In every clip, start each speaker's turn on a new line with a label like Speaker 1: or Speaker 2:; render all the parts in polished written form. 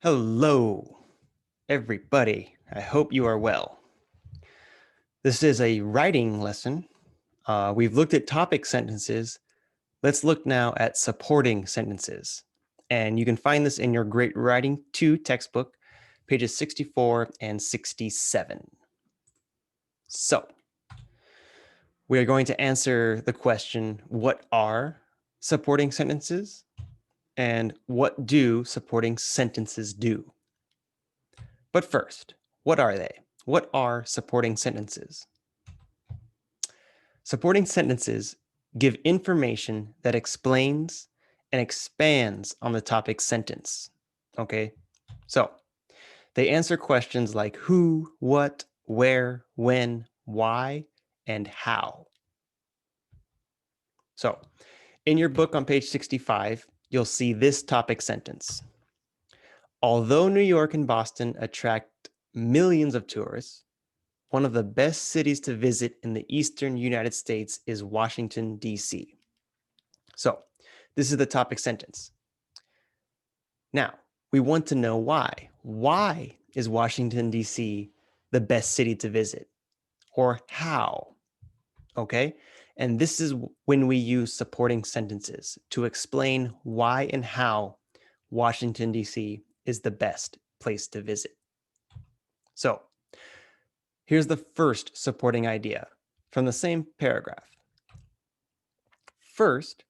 Speaker 1: Hello, everybody. I hope you are well. This is a writing lesson. We've looked at topic sentences. Let's look now at supporting sentences. And you can find this in your Great Writing 2 textbook, pages 64 and 67. So, we are going to answer the question, what are supporting sentences? And what do supporting sentences do? But first, what are they? What are supporting sentences? Supporting sentences give information that explains and expands on the topic sentence. Okay, so they answer questions like who, what, where, when, why, and how. So in your book on page 65, you'll see this topic sentence. Although New York and Boston attract millions of tourists, one of the best cities to visit in the eastern United States is Washington, D.C. So this is the topic sentence. Now, we want to know why. Why is Washington, D.C. the best city to visit? Or how? Okay? And this is when we use supporting sentences to explain why and how Washington, D.C. is the best place to visit. So here's the first supporting idea from the same paragraph. First,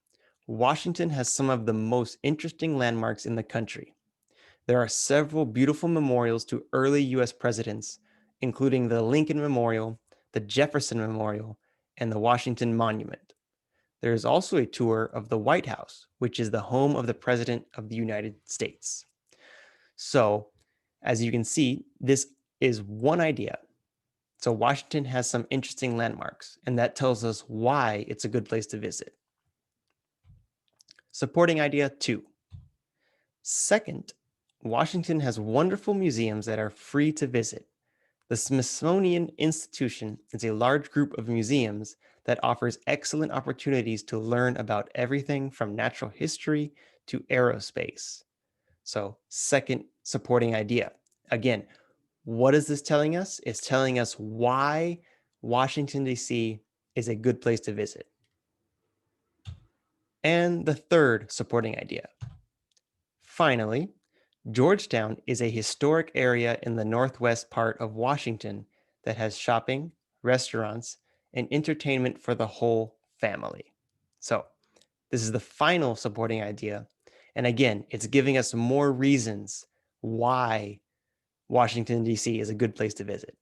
Speaker 1: Washington has some of the most interesting landmarks in the country. There are several beautiful memorials to early U.S. presidents, including the Lincoln Memorial, the Jefferson Memorial, and the Washington Monument. There is also a tour of the White House, which is the home of the President of the United States. So, as you can see, this is one idea. So Washington has some interesting landmarks, and that tells us why it's a good place to visit. Supporting idea 2. Second, Washington has wonderful museums that are free to visit. The Smithsonian Institution is a large group of museums that offers excellent opportunities to learn about everything from natural history to aerospace. So, second supporting idea. Again, what is this telling us? It's telling us why Washington, D.C. is a good place to visit. And the third supporting idea. Finally, Georgetown is a historic area in the northwest part of Washington that has shopping, restaurants, and entertainment for the whole family. So, this is the final supporting idea. And again, it's giving us more reasons why Washington, D.C. is a good place to visit.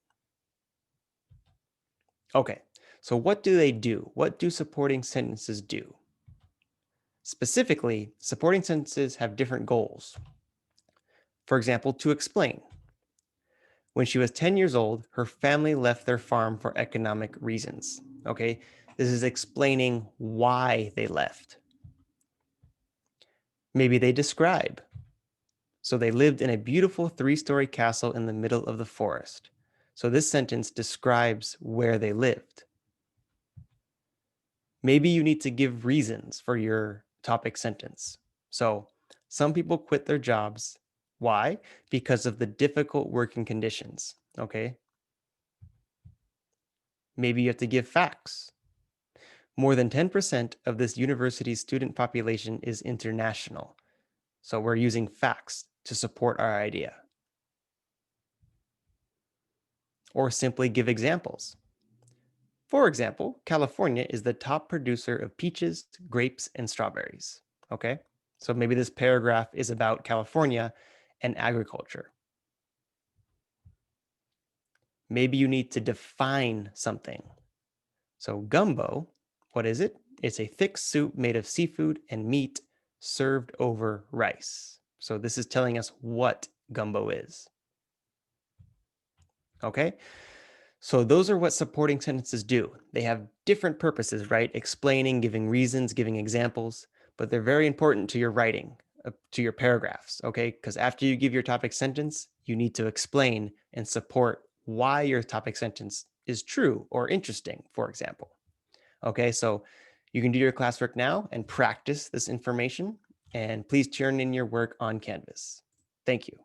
Speaker 1: Okay, so what do they do? What do supporting sentences do? Specifically, supporting sentences have different goals. For example, to explain. When she was 10 years old, her family left their farm for economic reasons. Okay, this is explaining why they left. Maybe they describe. So they lived in a beautiful 3-story castle in the middle of the forest. So this sentence describes where they lived. Maybe you need to give reasons for your topic sentence. So some people quit their jobs. Why? Because of the difficult working conditions. Okay. Maybe you have to give facts. More than 10% of this university's student population is international. So we're using facts to support our idea. Or simply give examples. For example, California is the top producer of peaches, grapes, and strawberries. Okay, so maybe this paragraph is about California and agriculture. Maybe you need to define something. So gumbo, what is it? It's a thick soup made of seafood and meat served over rice. So this is telling us what gumbo is. Okay, so those are what supporting sentences do. They have different purposes, right? Explaining, giving reasons, giving examples, but they're very important to your writing, to your paragraphs, okay? Because after you give your topic sentence, you need to explain and support why your topic sentence is true or interesting, for example. Okay, so you can do your classwork now and practice this information, and please turn in your work on Canvas. Thank you.